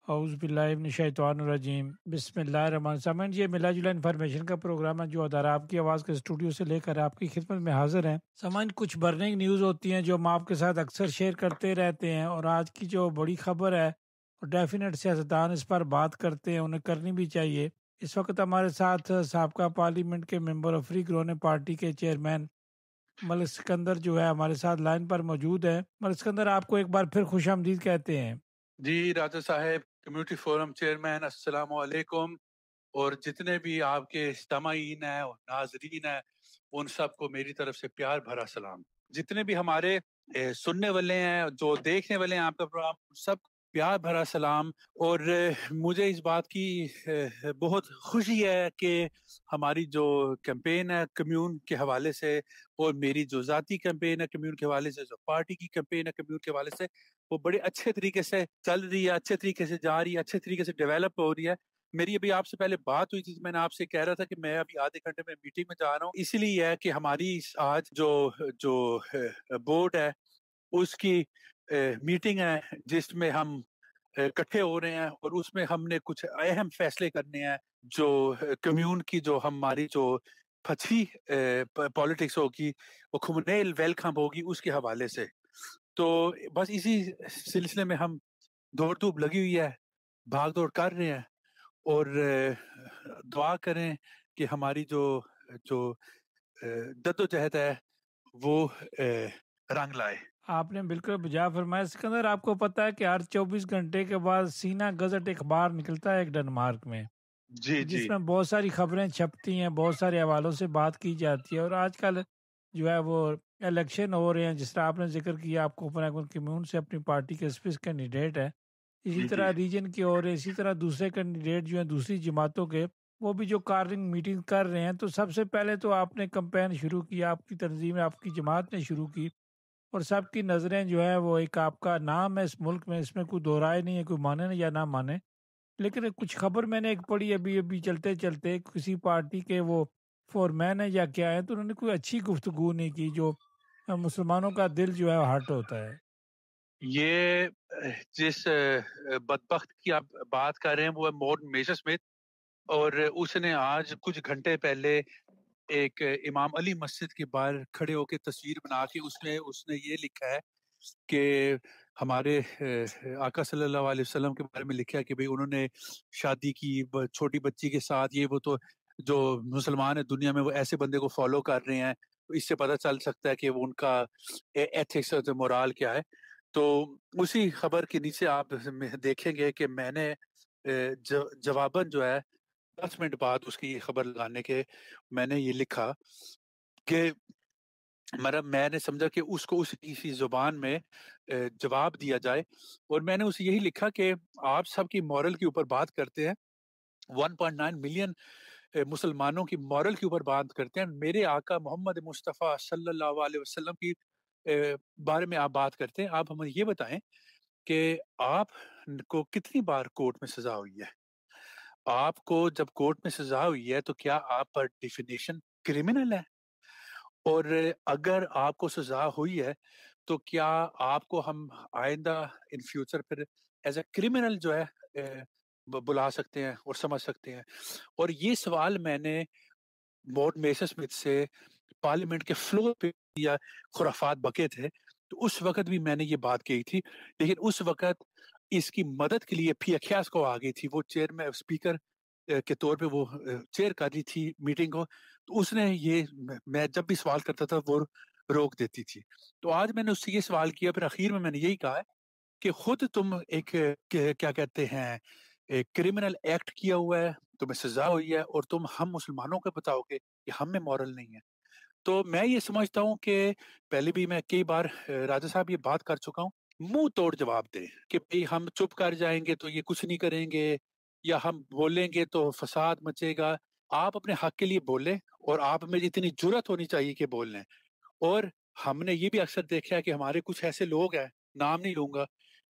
اعوذ باللہ من الشیطان الرجیم بسم اللہ الرحمن الرحیم۔ سامعین، یہ ملا جلا انفارمیشن کا پروگرام ہے جو ادارہ آپ کی آواز کے اسٹوڈیو سے لے کر آپ کی خدمت میں حاضر ہیں۔ سامعین، کچھ برننگ نیوز ہوتی ہیں جو ہم آپ کے ساتھ اکثر شیئر کرتے رہتے ہیں، اور آج کی جو بڑی خبر ہے اور ڈیفینیٹ سیاستدان اس پر بات کرتے ہیں، انہیں کرنی بھی چاہیے۔ اس وقت ہمارے ساتھ سابقہ پارلیمنٹ کے ممبر آف فری گرونے پارٹی کے چیئرمین ملک سکندر جو ہے ہمارے ساتھ لائن پر موجود ہے۔ ملک سکندر، آپ کو ایک بار پھر خوش آمدید کہتے ہیں۔ جی راجہ صاحب، کمیونٹی فورم چیئرمین، السلام علیکم، اور جتنے بھی آپ کے سامعین ہیں اور ناظرین ہیں ان سب کو میری طرف سے پیار بھرا سلام۔ جتنے بھی ہمارے سننے والے ہیں، جو دیکھنے والے ہیں آپ کا پروگرام، سب کو پیار بھرا سلام۔ اور مجھے اس بات کی بہت خوشی ہے کہ ہماری جو کیمپین ہے کمیون کے حوالے سے، اور میری جو ذاتی کیمپین ہے کمیون کے حوالے سے، جو پارٹی کی کیمپین ہے کمیون کے حوالے سے، وہ بڑے اچھے طریقے سے چل رہی ہے، اچھے طریقے سے جا رہی ہے، اچھے طریقے سے ڈیولپ ہو رہی ہے۔ میری ابھی آپ سے پہلے بات ہوئی تھی، میں نے آپ سے کہہ رہا تھا کہ میں ابھی آدھے گھنٹے میں میٹنگ میں جا رہا ہوں، اسی لیے ہے کہ ہماری آج جو بورڈ ہے اس کی میٹنگ ہے جس میں ہم اکٹھے ہو رہے ہیں، اور اس میں ہم نے کچھ اہم فیصلے کرنے ہیں جو کمیون کی جو ہماری جو پھچی پالیٹکس ہوگی، وہ کمیونل ویلکم ہوگی، اس کے حوالے سے۔ تو بس اسی سلسلے میں ہم دوڑ دھوپ لگی ہوئی ہے، بھاگ دوڑ کر رہے ہیں، اور دعا کریں کہ ہماری جو جدوجہد ہے وہ رنگ لائے۔ آپ نے بالکل بجا فرمایا سکندر۔ آپ کو پتہ ہے کہ ہر 24 گھنٹے کے بعد سینا گزٹ اخبار نکلتا ہے ایک ڈنمارک میں، جی جس جی میں بہت ساری خبریں چھپتی ہیں، بہت سارے حوالوں سے بات کی جاتی ہے۔ اور آج کل جو ہے وہ الیکشن ہو رہے ہیں، جس طرح آپ نے ذکر کیا، آپ کو اوپن کمیون سے اپنی پارٹی کے اسپیس کینڈیڈیٹ ہے، اسی جی جی طرح ریجن کے اور اسی طرح دوسرے کینڈیڈیٹ جو ہیں دوسری جماعتوں کے، وہ بھی جو کارنگ میٹنگ کر رہے ہیں۔ تو سب سے پہلے تو آپ نے کمپین شروع کیا، آپ کی تنظیم، آپ کی جماعت نے شروع کی، اور سب کی نظریں جو ہے وہ ایک آپ کا نام ہے اس ملک میں، اس میں کوئی دو رائے نہیں ہے، کوئی مانے یا نہ مانے۔ لیکن کچھ خبر میں نے ایک پڑھی ابھی چلتے چلتے، کسی پارٹی کے وہ فورمین ہے یا کیا ہے، تو انہوں نے کوئی اچھی گفتگو نہیں کی، جو مسلمانوں کا دل جو ہے ہرٹ ہوتا ہے۔ یہ جس بدبخت کی آپ بات کر رہے ہیں وہ ہے مورٹن میسر اسمتھ، اور اس نے آج کچھ گھنٹے پہلے ایک امام علی مسجد کے باہر کھڑے ہو کے تصویر بنا کے اس نے یہ لکھا ہے کہ ہمارے آقا صلی اللہ علیہ وسلم کے بارے میں لکھا ہے کہ بھئی انہوں نے شادی کی چھوٹی بچی کے ساتھ، یہ وہ، تو جو مسلمان ہے دنیا میں وہ ایسے بندے کو فالو کر رہے ہیں، اس سے پتہ چل سکتا ہے کہ وہ ان کا ایتھکس اور مورال کیا ہے۔ تو اسی خبر کے نیچے آپ دیکھیں گے کہ میں نے جواباً جو ہے 10 منٹ بعد اس کی خبر لگانے کے میں نے یہ لکھا کہ میں نے سمجھا کہ اس کو اسی زبان میں جواب دیا جائے، اور میں نے اسے یہی لکھا کہ آپ سب کی مورل کے اوپر بات کرتے ہیں، 1.9 ملین مسلمانوں کی مورل کے اوپر بات کرتے ہیں، میرے آقا محمد مصطفیٰ صلی اللہ علیہ وسلم کی بارے میں آپ بات کرتے ہیں۔ آپ ہمیں یہ بتائیں کہ آپ کو کتنی بار کورٹ میں سزا ہوئی ہے؟ آپ کو جب کورٹ میں سزا ہوئی ہے تو کیا آپ پر ڈیفینیشن کرمنل ہے؟ اور اگر آپ کو سزا ہوئی ہے تو کیا آپ کو ہم آئندہ ان فیوچر پھر ایز اے کرمنل جو ہے بلا سکتے ہیں اور سمجھ سکتے ہیں؟ اور یہ سوال میں نے مورٹن میسر اسمتھ سے پارلیمنٹ کے فلور پہ یا خرافات بکے تھے، تو اس وقت بھی میں نے یہ بات کہی تھی، لیکن اس وقت اس کی مدد کے لیے پھی اکھیاس کو آ گئی تھی، وہ چیئر میں اسپیکر کے طور پہ وہ چیئر کر رہی تھی میٹنگ کو، تو اس نے یہ میں جب بھی سوال کرتا تھا وہ روک دیتی تھی۔ تو آج میں نے اس سے یہ سوال کیا، پھر اخیر میں نے یہی کہا ہے کہ خود تم ایک کیا کہتے ہیں ایک کرمنل ایکٹ کیا ہوا ہے، تمہیں سزا ہوئی ہے، اور تم ہم مسلمانوں کو بتاؤ گے کہ ہم میں مورل نہیں ہے۔ تو میں یہ سمجھتا ہوں کہ پہلے بھی میں کئی بار راجہ صاحب یہ بات کر چکا ہوں، منہ توڑ جواب دیں کہ بھئی ہم چپ کر جائیں گے تو یہ کچھ نہیں کریں گے، یا ہم بولیں گے تو فساد مچے گا۔ آپ اپنے حق کے لیے بولیں، اور آپ میں اتنی جرت ہونی چاہیے کہ بول لیں۔ اور ہم نے یہ بھی اکثر دیکھا ہے کہ ہمارے کچھ ایسے لوگ ہیں، نام نہیں لوں گا،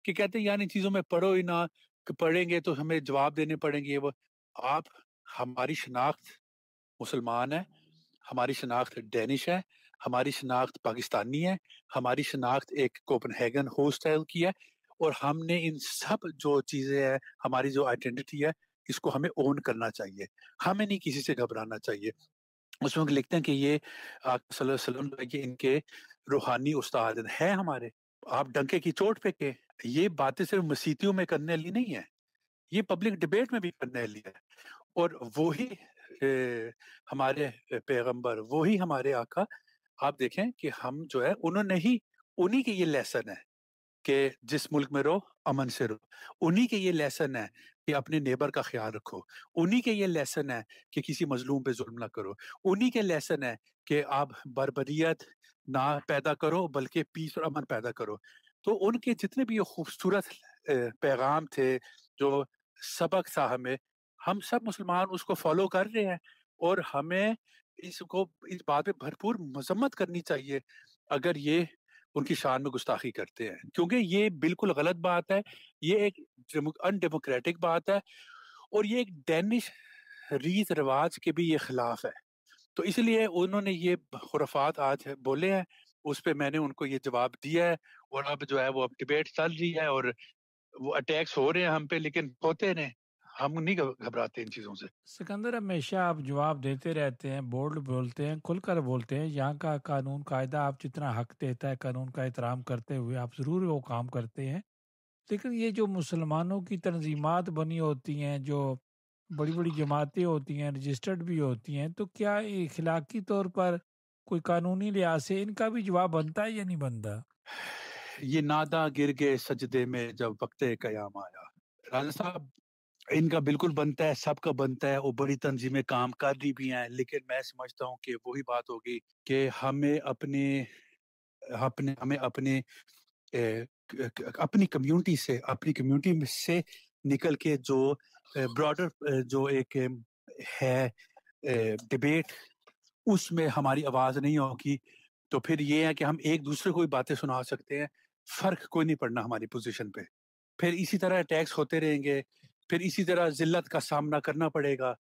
کہ کہتے ہیں یار ان چیزوں میں پڑھو ہی نہ، پڑھیں گے تو ہمیں جواب دینے پڑیں گے۔ وہ آپ، ہماری شناخت مسلمان ہے، ہماری شناخت ڈینش ہے، ہماری شناخت پاکستانی ہے، ہماری شناخت ایک کوپن ہیگن ہاسٹل کی ہے، اور ہم نے ان سب جو چیزیں ہیں، ہماری جو آئیڈینٹی ہے، اس کو ہمیں اون کرنا چاہیے. ہمیں نہیں کسی سے گھبرانا چاہیے. اس میں لکھتے ہیں کہ یہ آقا صلی اللہ علیہ وسلم یہ ان کے روحانی استاد ہیں ہمارے. آپ ڈنکے کی چوٹ پہ کہ یہ باتیں صرف مسیتیوں میں کرنے والی نہیں ہے، یہ پبلک ڈبیٹ میں بھی کرنے والی ہے. اور وہی ہمارے پیغمبر، وہی ہمارے آقا، آپ دیکھیں کہ ہم جو ہے انہی کے یہ لیسن ہے کہ جس ملک میں رہو امن سے رہو. انہی کے یہ لیسن ہے کہ اپنے نیبر کا خیال رکھو. انہی کے یہ لیسن ہے کہ کسی مظلوم پہ ظلم نہ کرو. انہی کے لیسن ہے کہ آپ بربریت نہ پیدا کرو بلکہ پیس اور امن پیدا کرو. تو ان کے جتنے بھی یہ خوبصورت پیغام تھے، جو سبق تھا ہمیں، ہم سب مسلمان اس کو فالو کر رہے ہیں. اور ہمیں اس بات پہ بھرپور مذمت کرنی چاہیے اگر یہ ان کی شان میں گستاخی کرتے ہیں، کیونکہ یہ بالکل غلط بات ہے. یہ ایک ان ڈیموکریٹک بات ہے، اور یہ ایک ڈینش ریت رواج کے بھی یہ خلاف ہے. تو اس لیے انہوں نے یہ خرافات آج بولے ہیں، اس پہ میں نے ان کو یہ جواب دیا ہے. اور اب جو ہے وہ اب ڈبیٹ چل رہی ہے اور وہ اٹیکس ہو رہے ہیں ہم پہ، لیکن ہوتے رہے، ہم نہیں گھبراتے ان چیزوں سے. سکندر، ہمیشہ آپ جواب دیتے رہتے ہیں، بولڈ بولتے ہیں، کھل کر بولتے ہیں. یہاں کا قانون قاعدہ آپ جتنا حق دیتا ہے قانون کا احترام کرتے ہوئے آپ ضرور وہ کام کرتے ہیں. لیکن یہ جو مسلمانوں کی تنظیمات بنی ہوتی ہیں، جو بڑی بڑی جماعتیں ہوتی ہیں، رجسٹرڈ بھی ہوتی ہیں، تو کیا اخلاقی طور پر کوئی قانونی لحاظ سے ان کا بھی جواب بنتا ہے یا نہیں بنتا؟ یہ نادا گر گئے سجدے میں جب وقت قیام آیا. راجا صاحب، ان کا بالکل بنتا ہے، سب کا بنتا ہے. وہ بڑی تنظیمیں کام کر رہی بھی ہیں، لیکن میں سمجھتا ہوں کہ وہی بات ہوگی کہ ہمیں اپنی کمیونٹی سے نکل کے جو براڈر جو ایک ہے ڈبیٹ، اس میں ہماری آواز نہیں ہوگی. تو پھر یہ ہے کہ ہم ایک دوسرے کو بھی باتیں سنا سکتے ہیں، فرق کوئی نہیں پڑنا ہماری پوزیشن پہ. پھر اسی طرح اٹیکس ہوتے رہیں گے، پھر اسی طرح ذلت کا سامنا کرنا پڑے گا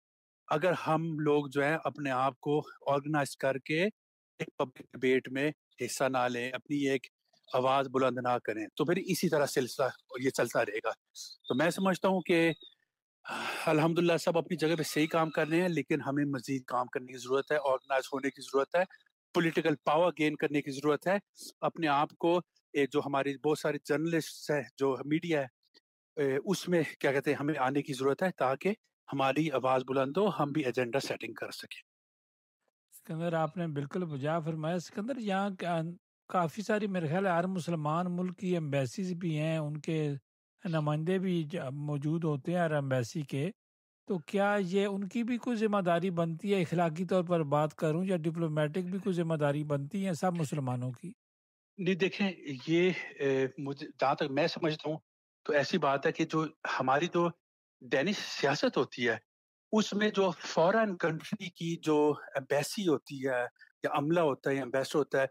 اگر ہم لوگ جو ہے اپنے آپ کو آرگنائز کر کے ایک پبلک ڈبیٹ میں حصہ نہ لیں، اپنی ایک آواز بلند نہ کریں. تو پھر اسی طرح سلسلہ یہ چلتا رہے گا. تو میں سمجھتا ہوں کہ الحمدللہ سب اپنی جگہ پہ صحیح کام کر رہے ہیں، لیکن ہمیں مزید کام کرنے کی ضرورت ہے، آرگنائز ہونے کی ضرورت ہے، پولیٹیکل پاور گین کرنے کی ضرورت ہے. اپنے آپ کو جو ہماری بہت سارے جرنلسٹ ہیں، جو میڈیا ہے، اس میں کیا کہتے ہیں، ہمیں آنے کی ضرورت ہے تاکہ ہماری آواز بلند ہو، ہم بھی ایجنڈا سیٹنگ کر سکیں. سکندر، آپ نے بالکل بجا فرمایا. سکندر، یہاں کافی ساری میرے خیال ہے ہر مسلمان ملک کی ایمبیسیز بھی ہیں، ان کے نمائندے بھی موجود ہوتے ہیں ہر ایمبیسی کے. تو کیا یہ ان کی بھی کوئی ذمہ داری بنتی ہے، اخلاقی طور پر بات کروں یا ڈپلومیٹک بھی کوئی ذمہ داری بنتی ہے سب مسلمانوں کی؟ نہیں، دیکھیں، یہ مجھے جہاں تک میں سمجھتا ہوں تو ایسی بات ہے کہ جو ہماری جو ڈینش سیاست ہوتی ہے، اس میں جو فورن کنٹری کی جو ایمبیسی ہوتی ہے یا عملہ ہوتا ہے یا ایمبیسڈر ہوتا ہے،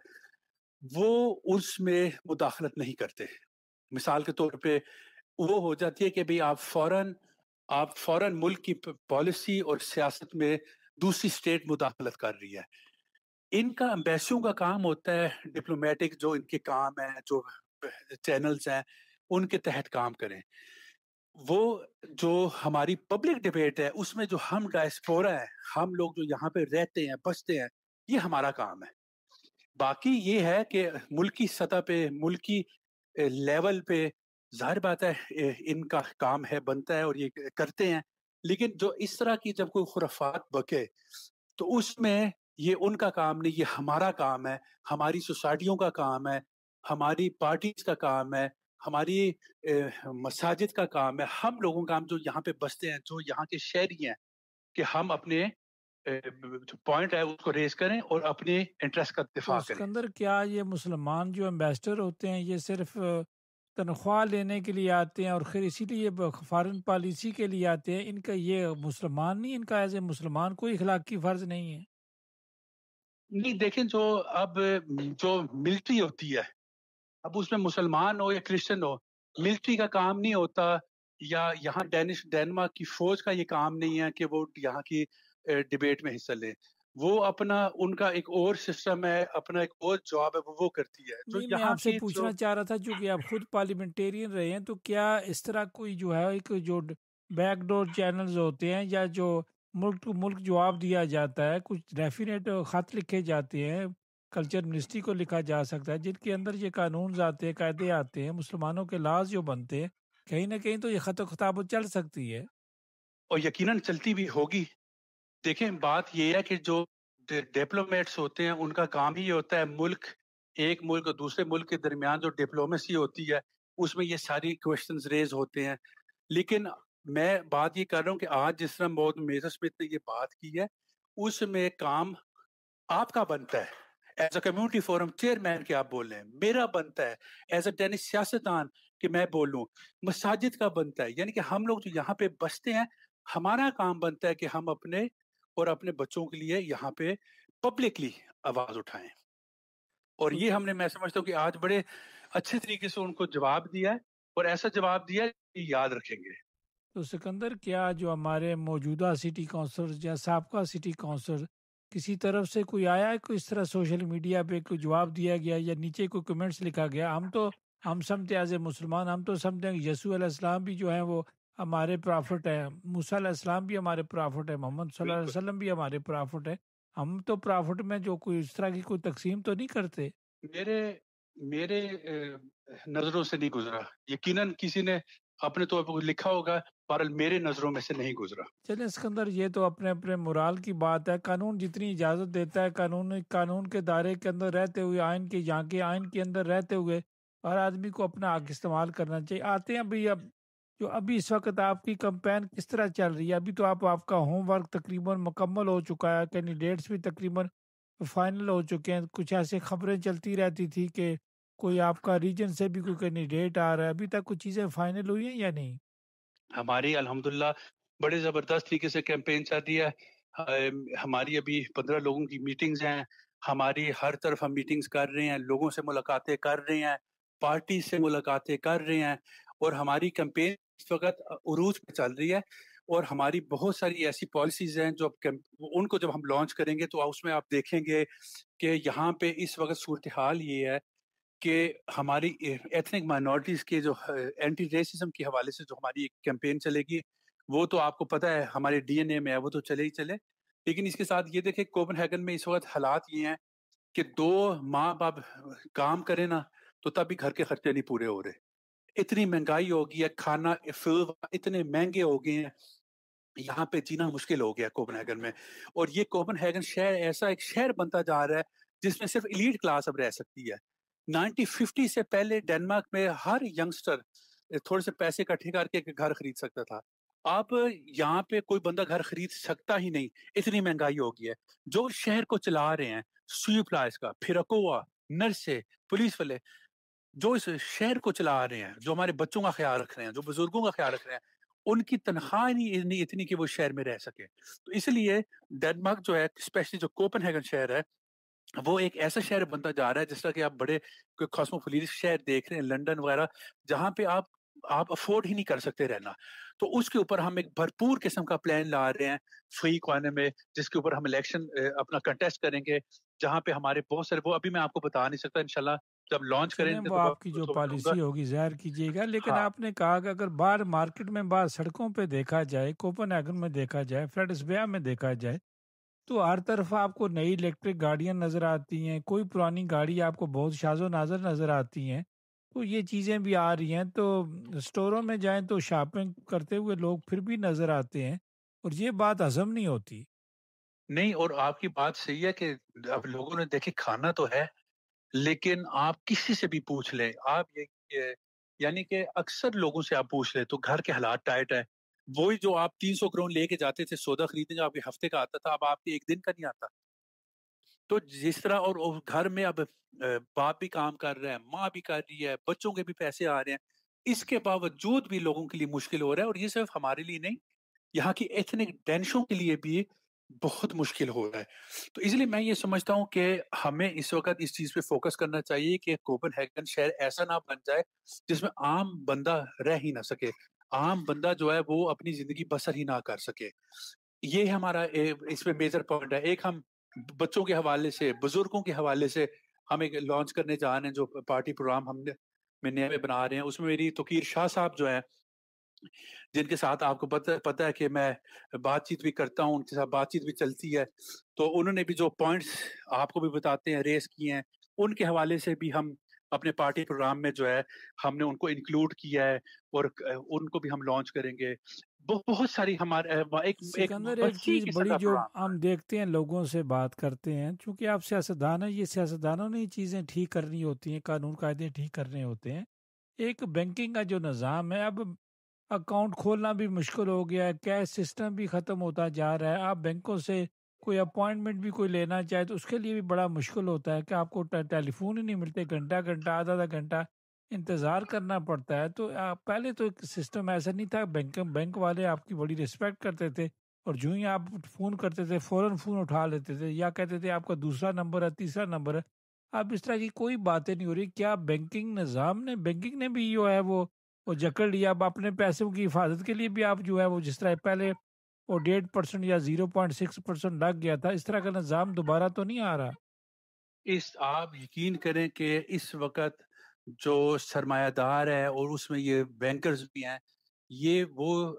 وہ اس میں مداخلت نہیں کرتے. مثال کے طور پہ وہ ہو جاتی ہے کہ بھئی آپ فورن ملک کی پالیسی اور سیاست میں دوسری اسٹیٹ مداخلت کر رہی ہے. ان کا ایمبیسیوں کا کام ہوتا ہے ڈپلومیٹک، جو ان کے کام ہیں، جو چینلز ہیں، ان کے تحت کام کریں. وہ جو ہماری پبلک ڈبیٹ ہے، اس میں جو ہم ڈائسپورا ہیں، ہم لوگ جو یہاں پہ رہتے ہیں، بستے ہیں، یہ ہمارا کام ہے. باقی یہ ہے کہ ملکی سطح پہ، ملکی لیول پہ ظاہر بات ہے ان کا کام ہے، بنتا ہے اور یہ کرتے ہیں. لیکن جو اس طرح کی جب کوئی خرافات بکے تو اس میں یہ ان کا کام نہیں، یہ ہمارا کام ہے، ہماری سوسائٹیوں کا کام ہے، ہماری پارٹیز کا کام ہے، ہماری مساجد کا کام ہے، ہم لوگوں کا کام جو یہاں پہ بستے ہیں، جو یہاں کے شہری ہیں، کہ ہم اپنے جو پوائنٹ ہے اس کو ریز کریں اور اپنے انٹرسٹ کا تو دفاع کریں. سکندر، کیا یہ مسلمان جو ایمبیسڈر ہوتے ہیں یہ صرف تنخواہ لینے کے لیے آتے ہیں اور پھر اسی لیے فارن پالیسی کے لیے آتے ہیں؟ ان کا یہ مسلمان نہیں، ان کا ایز اے مسلمان کوئی اخلاقی فرض نہیں ہے؟ نہیں، دیکھیں، جو ملٹری ہوتی ہے، اب اس میں مسلمان ہو یا کرسچن ہو، ملٹری کا کام نہیں ہوتا، یا یہاں ڈینمارک کی فوج کا یہ کام نہیں ہے کہ وہ یہاں کی ڈبیٹ میں حصہ لے. وہ اپنا ان کا ایک اور سسٹم ہے, اپنا ایک اور جاب ہے, وہ کرتی ہے. جو نہیں، میں یہاں آپ سے کی پوچھنا چاہ رہا تھا چونکہ آپ خود پارلیمنٹیرین رہے ہیں، تو کیا اس طرح کوئی جو ہے ایک جو بیک ڈور چینلز ہوتے ہیں یا جو ملک ٹو ملک جواب دیا جاتا ہے، کچھ ڈیفینیٹ خط لکھے جاتے ہیں، کلچر منسٹری کو لکھا جا سکتا ہے، جن کے اندر یہ قانون آتے ہیں، قاعدے آتے ہیں، مسلمانوں کے لاز جو بنتے ہیں، کہیں نہ کہیں تو یہ خط و خطاب چل سکتی ہے؟ اور یقیناً چلتی بھی ہوگی. دیکھیں بات یہ ہے کہ جو ڈپلومیٹس ہوتے ہیں ان کا کام ہی ہوتا ہے ایک ملک اور دوسرے ملک کے درمیان جو ڈپلومیسی ہوتی ہے اس میں یہ ساری کوشچنز ریز ہوتے ہیں. لیکن میں بات یہ کر رہا ہوں کہ آج جس طرح محمد میسر اسمتھ نے یہ بات کی ہے اس میں کام آپ کا بنتا ہے as a community forum chairman کہ آپ بول رہے ہیں, میرا بنتا ہے ایز اے ٹینس سیاستدان کہ میں بولوں, مساجد کا بنتا ہے, یعنی کہ ہم لوگ جو یہاں پہ بستے ہیں ہمارا کام بنتا ہے کہ ہم اپنے اور اپنے بچوں کے لیے یہاں پہ پبلکلی آواز اٹھائیں. اور یہ ہم نے, میں سمجھتا ہوں کہ آج بڑے اچھے طریقے سے ان کو جواب دیا ہے, اور ایسا جواب دیا ہے کہ یاد رکھیں گے. تو سکندر، کیا جو ہمارے موجودہ سٹی کونسلر یا سابقہ سٹی کونسلر کسی طرف سے کوئی آیا ہے، کوئی اس طرح سوشل میڈیا پہ کوئی جواب دیا گیا یا نیچے کوئی کمنٹس لکھا گیا؟ ہم سمجھتے ہیں ایز اے مسلمان، ہم تو سمجھتے ہیں کہ یسوع علیہ السلام بھی جو ہیں وہ ہمارے پرافٹ ہیں، موسیٰ علیہ السلام بھی ہمارے پرافٹ ہیں، محمد صلی اللہ علیہ بالکل, وسلم بھی ہمارے پرافٹ ہیں. ہم تو پرافٹ میں جو کوئی اس طرح کی کوئی تقسیم تو نہیں کرتے. میرے میرے نظروں سے نہیں گزرا. یقیناً کسی نے اپنے طور پر لکھا ہوگا, بہرحال میرے نظروں میں سے نہیں گزرا. چلیں سکندر، یہ تو اپنے اپنے مرال کی بات ہے. قانون جتنی اجازت دیتا ہے، قانون کے دائرے کے اندر رہتے ہوئے، آئین کے اندر رہتے ہوئے ہر آدمی کو اپنا حق استعمال کرنا چاہیے. آتے ہیں ابھی اس وقت آپ کی کمپین کس طرح چل رہی ہے؟ ابھی تو آپ کا ہوم ورک تقریباً مکمل ہو چکا ہے، کینڈیڈیٹس بھی تقریباً فائنل ہو چکے ہیں. کچھ ایسے خبریں چلتی رہتی تھی کہ کوئی آپ کا ریجن سے بھی کوئی کینڈیڈیٹ آ رہا ہے. ابھی تک کچھ چیزیں فائنل ہوئی ہیں یا نہیں؟ ہماری الحمدللہ بڑے زبردست طریقے سے کیمپین چل رہی ہے. ہماری ابھی 15 لوگوں کی میٹنگز ہیں. ہماری ہر طرف ہم میٹنگز کر رہے ہیں, لوگوں سے ملاقاتیں کر رہے ہیں, پارٹی سے ملاقاتیں کر رہے ہیں, اور ہماری کیمپین اس وقت عروج پہ چل رہی ہے. اور ہماری بہت ساری ایسی پالیسیز ہیں جو ان کو جب ہم لانچ کریں گے تو اس میں آپ دیکھیں گے کہ یہاں پہ اس وقت صورتحال یہ ہے کہ ہماری ایتھنک مائنورٹیز کے جو اینٹی ریسزم کے حوالے سے جو ہماری ایک کیمپین چلے گی, وہ تو آپ کو پتہ ہے ہمارے ڈی این اے میں ہے, وہ تو چلے ہی چلے. لیکن اس کے ساتھ یہ دیکھیں کوپن ہیگن میں اس وقت حالات یہ ہیں کہ 2 ماں باپ کام کریں نا تو تب بھی گھر کے خرچے نہیں پورے ہو رہے. اتنی مہنگائی ہو گئی ہے, کھانا اتنے مہنگے ہو گئے ہیں, یہاں پہ جینا مشکل ہو گیا کوپن ہیگن میں. اور یہ کوپن ہیگن شہر ایسا ایک شہر بنتا جا رہا ہے جس میں صرف ایلیٹ کلاس اب رہ سکتی ہے. 1950 سے پہلے ڈینمارک میں ہر ینگسٹر تھوڑے سے پیسے اکٹھے کر کے گھر خرید سکتا تھا. اب یہاں پہ کوئی بندہ گھر خرید سکتا ہی نہیں, اتنی مہنگائی ہو گئی ہے. جو شہر کو چلا رہے ہیں, سویپ لائز کا, پھرکوا, نرسے, پولیس والے, جو اس شہر کو چلا رہے ہیں, جو ہمارے بچوں کا خیال رکھ رہے ہیں, جو بزرگوں کا خیال رکھ رہے ہیں, ان کی تنخواہ نہیں اتنی کہ وہ شہر میں رہ سکے. تو اس لیے ڈینمارک جو ہے, اسپیشلی جو کوپن ہیگن شہر ہے, وہ ایک ایسا شہر بنتا جا رہا ہے جس طرح کہ آپ بڑے کاسموپولیٹن شہر دیکھ رہے ہیں, لنڈن وغیرہ, جہاں پہ آپ افورڈ ہی نہیں کر سکتے رہنا. تو اس کے اوپر ہم ایک بھرپور قسم کا پلان لا رہے ہیں فری خانے میں, جس کے اوپر ہم الیکشن اپنا کنٹیسٹ کریں گے, جہاں پہ ہمارے بہت سارے, وہ ابھی میں آپ کو بتا نہیں سکتا, انشاءاللہ جب لانچ کریں چلیں، گے وہ تو آپ کی جو تو بتاؤں گا. پالیسی ہوگی ظاہر کیجیے گا. لیکن ہاں, آپ نے کہا کہ اگر باہر مارکیٹ میں، باہر سڑکوں پہ دیکھا جائے، کوپن ہیگن میں دیکھا جائے، فریڈرسبرگ میں دیکھا جائے، تو ہر طرف آپ کو نئی الیکٹرک گاڑیاں نظر آتی ہیں. کوئی پرانی گاڑی آپ کو بہت شاذ و نادر نظر آتی ہیں. تو یہ چیزیں بھی آ رہی ہیں. تو اسٹوروں میں جائیں تو شاپنگ کرتے ہوئے لوگ پھر بھی نظر آتے ہیں، اور یہ بات ہضم نہیں ہوتی. نہیں, اور آپ کی بات صحیح ہے کہ اب لوگوں نے دیکھے کھانا تو ہے, لیکن آپ کسی سے بھی پوچھ لیں, آپ یعنی کہ اکثر لوگوں سے آپ پوچھ لیں تو گھر کے حالات ٹائٹ ہیں. وہی جو آپ 300 کرون لے کے جاتے تھے سودا خریدنے, جو آپ کے ہفتے کا آتا تھا, اب آپ کے ایک دن کا نہیں آتا. تو جس طرح, اور گھر میں اب باپ بھی کام کر رہا ہے, ماں بھی کر رہی ہے, بچوں کے بھی پیسے آ رہے ہیں, اس کے باوجود بھی لوگوں کے لیے مشکل ہو رہا ہے. اور یہ صرف ہمارے لیے نہیں, یہاں کی ایتھنک ڈینشوں کے لیے بھی بہت مشکل ہو رہا ہے. تو اس لیے میں یہ سمجھتا ہوں کہ ہمیں اس وقت اس چیز پہ فوکس کرنا چاہیے کہ کوپن ہیگن شہر ایسا نہ بن جائے جس میں عام بندہ رہ ہی نہ سکے, عام بندہ جو ہے وہ اپنی زندگی بسر ہی نہ کر سکے. یہ ہمارا اس میں میجر پوائنٹ ہے. ایک ہم بچوں کے حوالے سے، بزرگوں کے حوالے سے ہم ایک لانچ کرنے جا رہے ہیں جو پارٹی پروگرام ہم میں نئے بنا رہے ہیں. اس میں میری توقیر شاہ صاحب جو ہیں، جن کے ساتھ آپ کو پتہ ہے کہ میں بات چیت بھی کرتا ہوں، ان کے ساتھ بات چیت بھی چلتی ہے، تو انہوں نے بھی جو پوائنٹس آپ کو بھی بتاتے ہیں ریز کیے ہیں، ان کے حوالے سے بھی ہم اپنے پارٹی پروگرام میں جو ہے ہم نے ان کو انکلوڈ کیا ہے، اور ان کو بھی ہم لانچ کریں گے. بہت ساری ہمارے ایک سکندر، ایک وسیع چیز قسم بڑی کا جو پروگرام. ہم دیکھتے ہیں لوگوں سے بات کرتے ہیں، چونکہ آپ سیاستدان ہیں، یہ سیاستدانوں نے یہ چیزیں ٹھیک کرنی ہوتی ہیں، قانون قاعدے ٹھیک کرنے ہوتے ہیں. ایک بینکنگ کا جو نظام ہے، اب اکاؤنٹ کھولنا بھی مشکل ہو گیا ہے، کیش سسٹم بھی ختم ہوتا جا رہا ہے. آپ بینکوں سے کوئی اپوائنٹمنٹ بھی کوئی لینا چاہے تو اس کے لیے بھی بڑا مشکل ہوتا ہے کہ آپ کو ٹیلی فون ہی نہیں ملتے، گھنٹہ گھنٹہ آدھا گھنٹہ انتظار کرنا پڑتا ہے. تو پہلے تو ایک سسٹم ایسا نہیں تھا. بینک والے آپ کی بڑی رسپیکٹ کرتے تھے، اور جو ہی آپ فون کرتے تھے فوراً فون اٹھا لیتے تھے، یا کہتے تھے آپ کا دوسرا نمبر ہے، تیسرا نمبر ہے. اب اس طرح کی کوئی باتیں نہیں ہو رہی. کیا بینکنگ نے بھی جو ہے وہ جکڑ لیا؟ اب اپنے پیسوں کی حفاظت کے لیے بھی آپ جو ہے وہ جس طرح پہلے وہ 1.5% یا 0.6% لگ گیا تھا، اس طرح کا نظام دوبارہ تو نہیں آ رہا؟ آپ یقین کریں کہ اس وقت جو سرمایہ دار ہے اور اس میں یہ بینکرز بھی ہیں، یہ وہ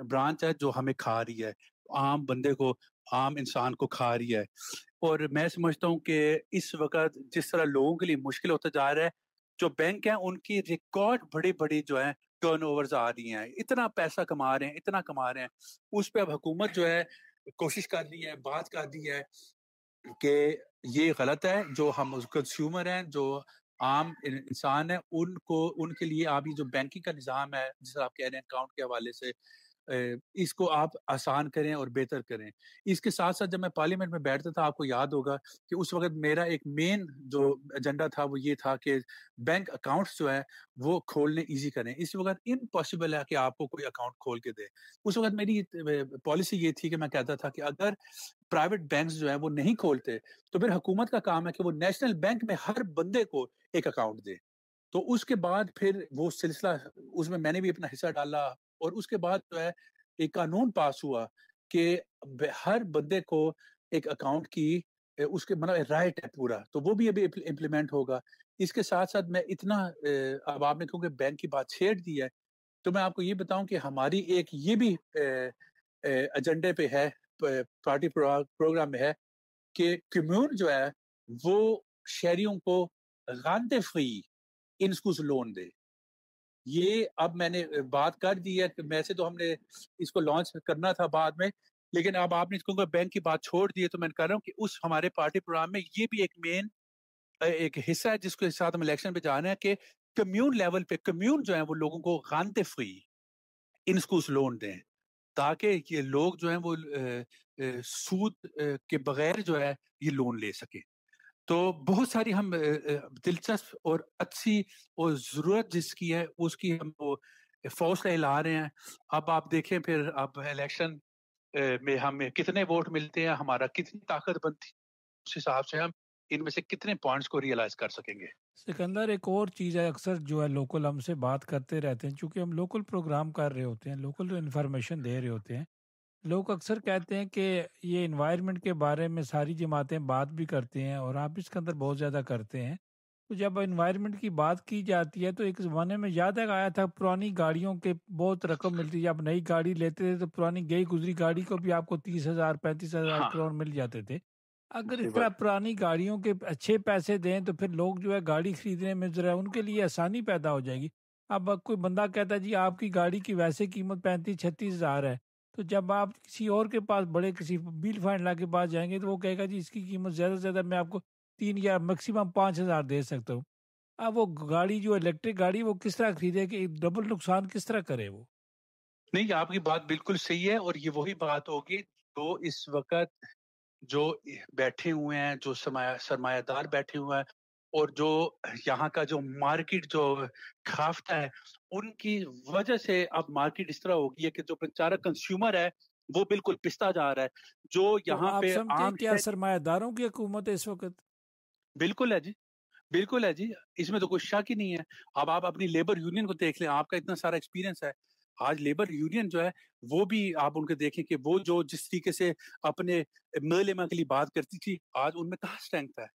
برانچ ہے جو ہمیں کھا رہی ہے، عام بندے کو، عام انسان کو کھا رہی ہے. اور میں سمجھتا ہوں کہ اس وقت جس طرح لوگوں کے لیے مشکل ہوتا جا رہا ہے، جو بینک ہیں ان کی ریکارڈ بڑی بڑی جو ہیں ٹرن اوورز آ رہی ہیں، اتنا پیسہ کما رہے ہیں، اتنا کما رہے ہیں. اس پہ اب حکومت جو ہے کوشش کر رہی ہے، بات کر رہی ہے کہ یہ غلط ہے. جو ہم کنزیومر ہیں، جو عام انسان ہیں، ان کے لیے آپ یہ جو بینکنگ کا نظام ہے، جس طرح آپ کہہ رہے ہیں اکاؤنٹ کے حوالے سے، اس کو آپ آسان کریں اور بہتر کریں. اس کے ساتھ ساتھ جب میں پارلیمنٹ میں بیٹھتا تھا، آپ کو یاد ہوگا کہ اس وقت میرا ایک مین جو ایجنڈا تھا وہ یہ تھا کہ بینک اکاؤنٹس جو ہے وہ کھولنے ایزی کریں. اس وقت امپاسبل ہے کہ آپ کو کوئی اکاؤنٹ کھول کے دے. اس وقت میری پالیسی یہ تھی کہ میں کہتا تھا کہ اگر پرائیویٹ بینکس جو ہیں وہ نہیں کھولتے تو پھر حکومت کا کام ہے کہ وہ نیشنل بینک میں ہر بندے کو ایک اکاؤنٹ دے. تو اس کے بعد پھر وہ سلسلہ، اس میں نے بھی اپنا حصہ ڈالا، اور اس کے بعد جو ہے ایک قانون پاس ہوا کہ ہر بندے کو ایک اکاؤنٹ کی اس کے مطلب رائٹ ہے پورا. تو وہ بھی ابھی امپلیمنٹ ہوگا. اس کے ساتھ ساتھ میں اتنا اب آپ نے کیونکہ بینک کی بات چھیڑ دی ہے تو میں آپ کو یہ بتاؤں کہ ہماری ایک یہ بھی ایجنڈے پہ ہے، پارٹی پروگرام میں ہے کہ کمیون جو ہے وہ شہریوں کو غانتے فری ان اسکول لون دے. یہ اب میں نے بات کر دی ہے کہ ویسے تو ہم نے اس کو لانچ کرنا تھا بعد میں، لیکن اب آپ نے کیونکہ بینک کی بات چھوڑ دی ہے تو میں کہہ رہا ہوں کہ اس ہمارے پارٹی پروگرام میں یہ بھی ایک مین ایک حصہ ہے جس کے ساتھ ہم الیکشن پہ جانا ہے کہ کمیون لیول پہ کمیون جو ہے وہ لوگوں کو غانتے فری ان اسکول لون دیں، تاکہ یہ لوگ جو ہیں وہ سود کے بغیر جو ہے یہ لون لے سکیں. تو بہت ساری ہم دلچسپ اور اچھی اور ضرورت جس کی ہے اس کی ہم وہ فوصلہ لا رہے ہیں. اب آپ دیکھیں پھر اب الیکشن میں ہمیں کتنے ووٹ ملتے ہیں، ہمارا کتنی طاقت بنتی، اس حساب سے ہم ان میں سے کتنے پوائنٹس کو ریئلائز کر سکیں گے. سکندر، ایک اور چیز ہے، اکثر جو ہے لوکل ہم سے بات کرتے رہتے ہیں، چونکہ ہم لوکل پروگرام کر رہے ہوتے ہیں، لوکل انفارمیشن دے رہے ہوتے ہیں. لوگ اکثر کہتے ہیں کہ یہ انوائرمنٹ کے بارے میں ساری جماعتیں بات بھی کرتے ہیں اور آپ اس کے اندر بہت زیادہ کرتے ہیں. تو جب انوائرمنٹ کی بات کی جاتی ہے تو ایک زمانے میں یاد ہے آیا تھا پرانی گاڑیوں کے بہت رقم ملتی، جب نئی گاڑی لیتے تھے تو پرانی گئی گزری گاڑی کو بھی آپ کو 30,000 35,000 ہاں، کروڑ مل جاتے تھے. اگر صحیح اس طرح بات. پرانی گاڑیوں کے اچھے پیسے دیں تو پھر لوگ جو ہے گاڑی خریدنے میں ذرا ان کے لیے آسانی پیدا ہو جائے گی. اب کوئی بندہ کہتا ہے جی آپ کی گاڑی کی ویسے قیمت 35-36 ہزار ہے، تو جب آپ کسی اور کے پاس بڑے کسی بیل فائنڈر کے پاس جائیں گے تو وہ کہے گا جی اس کی قیمت زیادہ سے زیادہ میں آپ کو 3 یا میکسیمم 5,000 دے سکتا ہوں. اب وہ گاڑی جو الیکٹرک گاڑی وہ کس طرح خریدے کہ ڈبل نقصان کس طرح کرے وہ؟ نہیں، آپ کی بات بالکل صحیح ہے، اور یہ وہی بات ہوگی تو اس وقت جو بیٹھے ہوئے ہیں، جو سرمایہ دار بیٹھے ہوئے ہیں، اور جو یہاں کا جو مارکیٹ جو کھافتا ہے، ان کی وجہ سے اب مارکیٹ اس طرح ہوگی ہے کہ جو بیچارہ کنزیومر ہے وہ بالکل پستا جا رہا ہے. جو تو یہاں آپ پہ سمجھتے ہیں عام کیا سرمایہ داروں کی حکومت ہے اس وقت؟ بالکل ہے جی، بالکل ہے جی، اس میں تو کوئی شک ہی نہیں ہے. اب آپ اپنی لیبر یونین کو دیکھ لیں، آپ کا اتنا سارا ایکسپیرینس ہے. آج لیبر یونین جو ہے وہ بھی آپ ان کے دیکھیں کہ وہ جو جس طریقے سے اپنے ملما کے لیے بات کرتی تھی، آج ان میں کہاں اسٹرینتھ ہے؟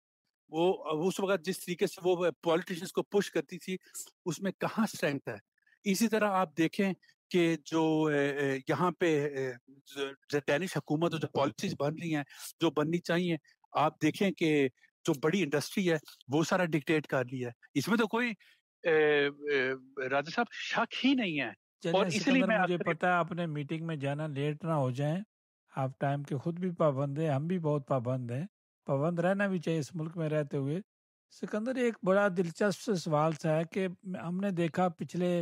وہ اس وقت جس طریقے سے وہ پولیٹیشنز کو پش کرتی تھی، اس میں کہاں اسٹرینتھ ہے؟ اسی طرح آپ دیکھیں کہ جو یہاں پہ ڈینش حکومت جو پالیسیز بن رہی ہیں، جو بننی چاہیے، آپ دیکھیں کہ جو بڑی انڈسٹری ہے وہ سارا ڈکٹیٹ کر رہی ہے. اس میں تو کوئی راجہ صاحب شک ہی نہیں ہے. اور چلیں اس لیے سکندر، میں مجھے پتا ہے آپ نے میٹنگ میں جانا، لیٹ نہ ہو جائیں. آپ ٹائم کے خود بھی پابند ہیں، ہم بھی بہت پابند ہیں، پابند رہنا بھی چاہیے اس ملک میں رہتے ہوئے. سکندر، ایک بڑا دلچسپ سوال سا ہے کہ ہم نے دیکھا پچھلے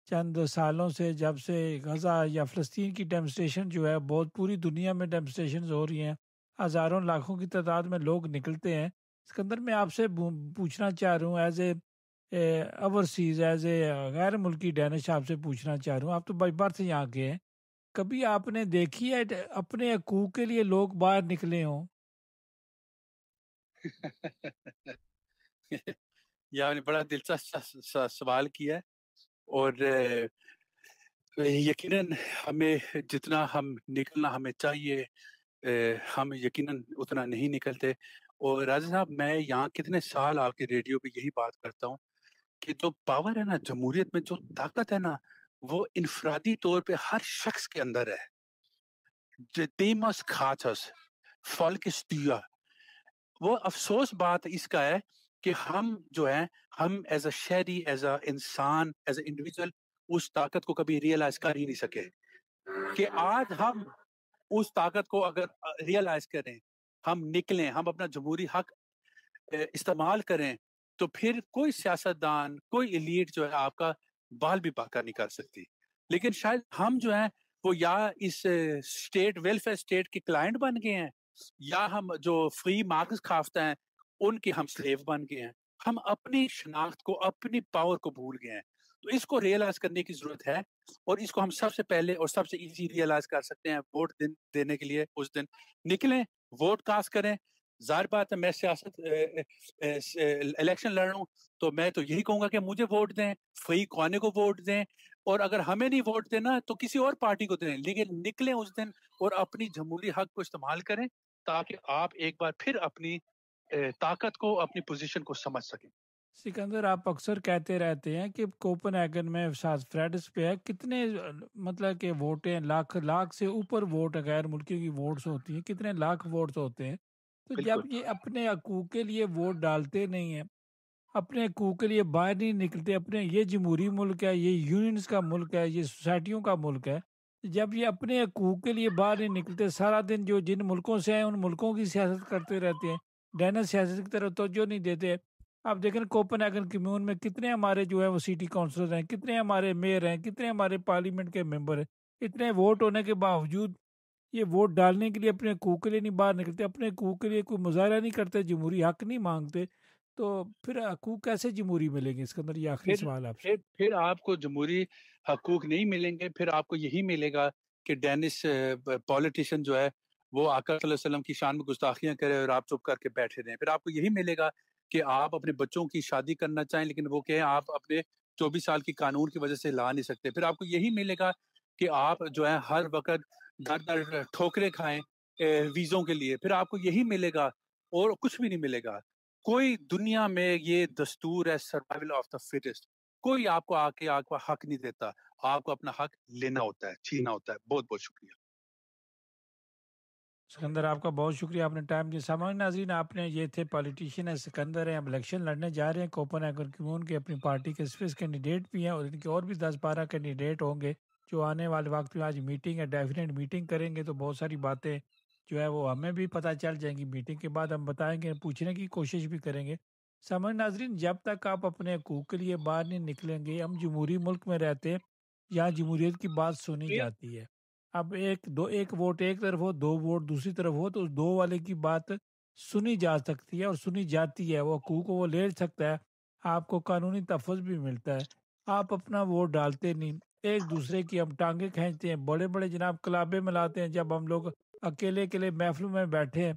چند سالوں سے، جب سے غزہ یا فلسطین کی ڈیمونسٹریشن جو ہے، بہت پوری دنیا میں ڈیمونسٹریشن ہو رہی ہیں، ہزاروں لاکھوں کی تعداد میں لوگ نکلتے ہیں. سکندر، میں آپ سے پوچھنا چاہ رہا ہوں، as a overseas, as a غیر ملکی ڈینش، آپ سے پوچھنا چاہ رہا ہوں، آپ تو بائی برتھ یہاں کے ہیں، کبھی آپ نے دیکھی ہے اپنے حقوق کے لیے لوگ باہر نکلے ہوں؟ یہ آپ نے بڑا دلچسپ سوال کیا ہے. اور یقیناً ہمیں جتنا ہم نکلنا ہمیں چاہیے، ہم یقیناً اتنا نہیں نکلتے. اور راجہ صاحب، میں یہاں کتنے سال آپ کے ریڈیو پہ یہی بات کرتا ہوں کہ جو پاور ہے نا، جمہوریت میں جو طاقت ہے نا، وہ انفرادی طور پہ ہر شخص کے اندر ہے. دیمس کھاتس فالکس ٹیا. وہ افسوس بات اس کا ہے کہ ہم جو ہے، ہم ایز اے شہری، ایز اے انسان، ایز اے انڈیویجول اس طاقت کو کبھی ریئلائز کر ہی نہیں سکے. کہ آج ہم اس طاقت کو اگر ریئلائز کریں، ہم نکلیں، ہم اپنا جمہوری حق استعمال کریں، تو پھر کوئی سیاستدان، کوئی ایلیٹ جو ہے آپ کا بال بھی باکا نہیں کر سکتی. لیکن شاید ہم جو ہیں وہ یا اس اسٹیٹ ویلفیئر اسٹیٹ کے کلائنٹ بن گئے ہیں، یا ہم جو فری مارکس کھافتے ہیں ان کے ہم سلیو بن گئے ہیں. ہم اپنی شناخت کو، اپنی پاور کو بھول گئے ہیں. تو اس کو ریئلائز کرنے کی ضرورت ہے، اور اس کو ہم سب سے پہلے اور سب سے ایزی ریئلائز کر سکتے ہیں ووٹ دینے کے لیے. اس دن نکلیں، ووٹ کاسٹ کریں. ظاہر بات ہے، میں سیاست الیکشن لڑ رہا ہوں تو میں تو یہی کہوں گا کہ مجھے ووٹ دیں، فری کوانے کو ووٹ دیں، اور اگر ہمیں نہیں ووٹ دینا تو کسی اور پارٹی کو دیں. لیکن نکلیں اس دن اور اپنی جمہوری حق کو استعمال کریں، تاکہ آپ ایک بار پھر اپنی طاقت کو، اپنی پوزیشن کو سمجھ سکیں. سکندر، آپ اکثر کہتے رہتے ہیں کہ کوپن ایگن میں فریڈس پہ ہے، کتنے مطلب کہ ووٹ ہیں، لاکھ سے اوپر ووٹ غیر ملکیوں کی ووٹس ہوتی ہیں، کتنے لاکھ ووٹس ہوتے ہیں. تو بالکل. جب یہ اپنے حقوق کے لیے ووٹ ڈالتے نہیں ہیں، اپنے حقوق کے لیے باہر نہیں نکلتے، اپنے یہ جمہوری ملک ہے، یہ یونینز کا ملک ہے، یہ سوسائٹیوں کا ملک ہے، جب یہ اپنے حقوق کے لیے باہر نہیں نکلتے، سارا دن جو جن ملکوں سے ہیں ان ملکوں کی سیاست کرتے رہتے ہیں، ڈینش سیاست کی طرف توجہ نہیں دیتے. آپ دیکھیں کوپن ایگن کمیون میں کتنے ہمارے جو ہے وہ سٹی کونسلر ہیں، کتنے ہمارے میئر ہیں، کتنے ہمارے پارلیمنٹ کے ممبر ہیں، اتنے ووٹ ہونے کے باوجود یہ ووٹ ڈالنے کے لیے اپنے حقوق کے لیے نہیں باہر نکلتے، اپنے حقوق کے لیے کوئی مظاہرہ نہیں کرتے، جمہوری حق نہیں مانگتے. تو پھر حقوق کیسے جمہوری ملیں گے؟ اس کے اندر یہ آخری سوال آپ سے. پھر آپ کو جمہوری حقوق نہیں ملیں گے. پھر آپ کو یہی ملے گا کہ ڈینش پولیٹیشین جو ہے وہ آقا صلی اللہ علیہ وسلم کی شان میں گستاخیاں کرے اور آپ چپ کر کے بیٹھے رہیں. پھر آپ کو یہی ملے گا کہ آپ اپنے بچوں کی شادی کرنا چاہیں، لیکن وہ کہیں آپ اپنے 24 سال کی قانون کی وجہ سے لا نہیں سکتے. پھر آپ کو یہی ملے گا کہ آپ جو ہے ہر وقت در در ٹھوکرے کھائیں ویزوں کے لیے. پھر آپ کو یہی ملے گا اور کچھ بھی نہیں ملے گا. کوئی دنیا میں یہ دستور ہے سروائیول آف دا فٹسٹ. کوئی آپ کو آپ کا حق نہیں دیتا. آپ کو اپنا حق لینا ہوتا ہے، چھیننا ہوتا ہے. بہت بہت شکریہ. سکندر، آپ کا بہت شکریہ، آپ نے ٹائم دیا. سامعین ناظرین، آپ نے یہ تھے پالیٹیشین ہے سکندر ہیں، ہم الیکشن لڑنے جا رہے ہیں کوپن ایگن کمیون کے، اپنی پارٹی کے اسپیس کینڈیڈیٹ بھی ہیں، اور ان کے اور بھی 10-12 کینڈیڈیٹ ہوں گے جو آنے والے وقت میں، آج میٹنگ ہے، ڈیفینیٹ میٹنگ کریں گے تو بہت ساری باتیں جو ہے وہ ہمیں بھی پتہ چل جائیں گی. میٹنگ کے بعد ہم بتائیں گے، پوچھنے کی کوشش بھی کریں گے. سامعین ناظرین، جب تک آپ اپنے حقوق کے لیے باہر نہیں نکلیں گے، ہم جمہوری ملک میں رہتے ہیں، یہاں جمہوریت کی بات سنی جاتی ہے. اب ایک ووٹ ایک طرف ہو، دو ووٹ دوسری طرف ہو، تو اس دو والے کی بات سنی جا سکتی ہے اور سنی جاتی ہے، وہ حقوق کو وہ لے سکتا ہے، آپ کو قانونی تحفظ بھی ملتا ہے. آپ اپنا ووٹ ڈالتے نہیں، ایک دوسرے کی ہم ٹانگیں کھینچتے ہیں، بڑے بڑے جناب کلابیں ملاتے ہیں. جب ہم لوگ اکیلے اکیلے محفلوں میں بیٹھے ہیں،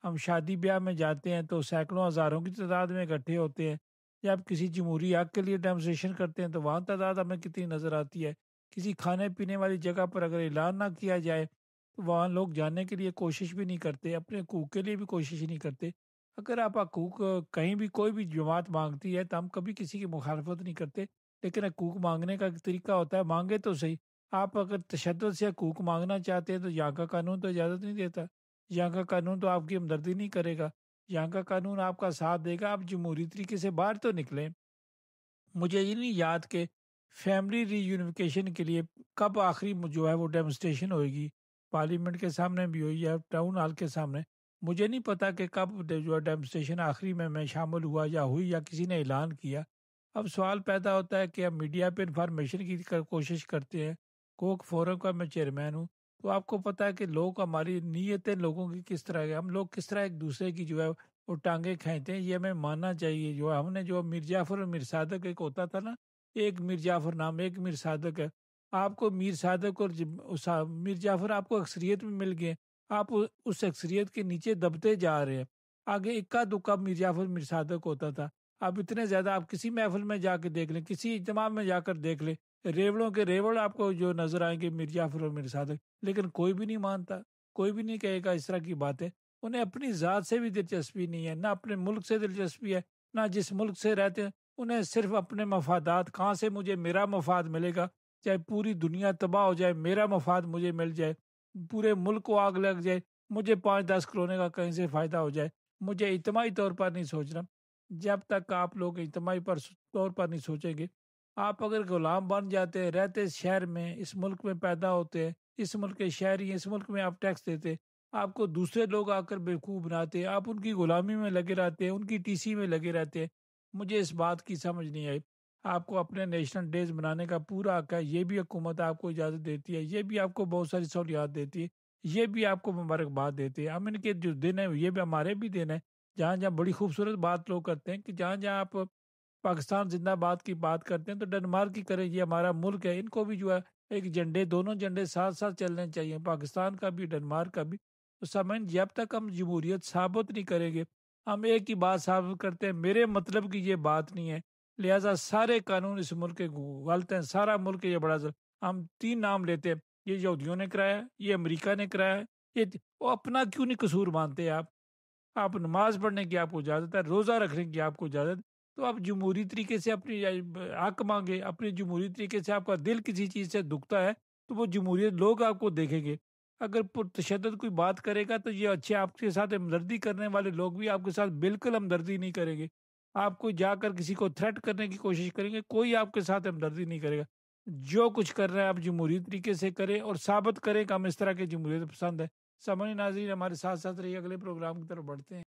ہم شادی بیاہ میں جاتے ہیں تو سینکڑوں ہزاروں کی تعداد میں اکٹھے ہوتے ہیں. جب کسی جمہوری حق کے لیے ڈیمونسٹریشن کرتے ہیں تو وہاں تعداد ہمیں کتنی نظر آتی ہے. کسی کھانے پینے والی جگہ پر اگر اعلان نہ کیا جائے تو وہاں لوگ جانے کے لیے کوشش بھی نہیں کرتے، اپنے حقوق کے لیے بھی کوشش نہیں کرتے۔ اگر آپ حقوق کہیں بھی کوئی بھی جماعت مانگتی ہے تو ہم کبھی کسی کی مخالفت نہیں کرتے، لیکن حقوق مانگنے کا ایک طریقہ ہوتا ہے، مانگے تو صحیح۔ آپ اگر تشدد سے حقوق مانگنا چاہتے ہیں تو یہاں کا قانون تو اجازت نہیں دیتا، یہاں کا قانون تو آپ کی ہمدردی نہیں کرے گا، یہاں کا قانون آپ کا ساتھ دے گا۔ آپ جمہوری طریقے سے باہر تو نکلیں۔ مجھے یہ نہیں یاد کہ فیملی ری یونیفیکیشن کے لیے کب آخری جو ہے وہ ڈیمونسٹریشن ہوئے گی، پارلیمنٹ کے سامنے بھی ہوئی یا ٹاؤن ہال کے سامنے۔ مجھے نہیں پتا کہ کب جو ہے ڈیمونسٹریشن آخری میں شامل ہوا یا ہوئی یا کسی نے اعلان کیا۔ اب سوال پیدا ہوتا ہے کہ ہم میڈیا پہ انفارمیشن کی کوشش کرتے ہیں۔ کوک فورم کا میں چیئرمین ہوں، تو آپ کو پتا ہے کہ لوگ ہماری نیتیں لوگوں کی کس طرح ہے، ہم لوگ کس طرح ایک دوسرے کی جو ہے وہ ٹانگیں کھینچتے ہیں، یہ ہمیں ماننا چاہیے۔ جو ہم نے جو میر جعفر اور میر صادق ایک ہوتا تھا نا، ایک میر جعفر نام ایک میر صادق ہے، آپ کو میر صادق اور میر جعفر آپ کو اکثریت میں مل گئے، آپ اس اکثریت کے نیچے دبتے جا رہے ہیں۔ آگے اکا دکا میر جعفر میر صادق ہوتا تھا، اب اتنے زیادہ آپ کسی محفل میں جا کے دیکھ لیں، کسی اجتماع میں جا کر دیکھ لیں، ریوڑوں کے ریوڑ آپ کو جو نظر آئیں گے میر جعفر اور میر صادق، لیکن کوئی بھی نہیں مانتا، کوئی بھی نہیں کہے گا اس طرح کی باتیں۔ انہیں اپنی ذات سے بھی دلچسپی نہیں ہے، نہ اپنے ملک سے دلچسپی ہے، نہ جس ملک سے رہتے ہیں انہیں صرف اپنے مفادات، کہاں سے مجھے میرا مفاد ملے گا، چاہے پوری دنیا تباہ ہو جائے میرا مفاد مجھے مل جائے، پورے ملک کو آگ لگ جائے مجھے 5-10 کروڑے کا کہیں سے فائدہ ہو جائے، مجھے اجتماعی طور پر نہیں سوچنا۔ جب تک آپ لوگ اجتماعی طور پر نہیں سوچیں گے، آپ اگر غلام بن جاتے ہیں، رہتے اس شہر میں، اس ملک میں پیدا ہوتے ہیں، اس ملک کے شہری ہیں، اس ملک میں آپ ٹیکس دیتے، آپ کو دوسرے لوگ آ کر بیوقوف بناتے ہیں، آپ ان کی غلامی میں لگے رہتے ہیں، ان کی ٹی سی میں لگے رہتے ہیں۔ مجھے اس بات کی سمجھ نہیں آئی۔ آپ کو اپنے نیشنل ڈیز منانے کا پورا حق ہے، یہ بھی حکومت آپ کو اجازت دیتی ہے، یہ بھی آپ کو بہت ساری سہولیات دیتی ہے، یہ بھی آپ کو مبارکباد دیتے ہیں۔ ہم ان کے جو دن ہیں یہ بھی ہمارے بھی دن ہیں، جہاں جہاں بڑی خوبصورت بات لوگ کرتے ہیں کہ جہاں جہاں آپ پاکستان زندہ باد کی بات کرتے ہیں تو ڈنمارک کی کریں، یہ ہمارا ملک ہے، ان کو بھی جو ہے ایک جھنڈے، دونوں جھنڈے ساتھ ساتھ چلنے چاہیے، پاکستان کا بھی ڈنمارک کا بھی۔ تو سامعین، جب تک ہم جمہوریت ثابت نہیں کریں گے، ہم ایک ہی بات ثابت کرتے ہیں، میرے مطلب کی یہ بات نہیں ہے، لہٰذا سارے قانون اس ملک کے غلط ہیں، سارا ملک یہ بڑا ہم 3 نام لیتے ہیں، یہ یہودیوں نے کرایا، یہ امریکہ نے کرایا، یہ وہ اپنا کیوں نہیں قصور مانتے آپ نماز پڑھنے کی آپ کو اجازت ہے، روزہ رکھنے کی آپ کو اجازت، تو آپ جمہوری طریقے سے اپنی حق مانگے، اپنی جمہوری طریقے سے آپ کا دل کسی چیز سے دکھتا ہے تو وہ جمہوریت لوگ آپ کو دیکھیں گے۔ اگر تشدد کوئی بات کرے گا تو یہ اچھے آپ کے ساتھ ہمدردی کرنے والے لوگ بھی آپ کے ساتھ بالکل ہمدردی نہیں کریں گے، آپ کو جا کر کسی کو تھریٹ کرنے کی کوشش کریں گے، کوئی آپ کے ساتھ ہمدردی نہیں کرے گا۔ جو کچھ کر رہے ہیں آپ جمہوری طریقے سے کریں اور ثابت کریں کہ ہم اس طرح کے جمہوریت پسند ہے۔ سامعین ناظرین، ہمارے ساتھ ساتھ رہیے، اگلے پروگرام کی طرف بڑھتے ہیں۔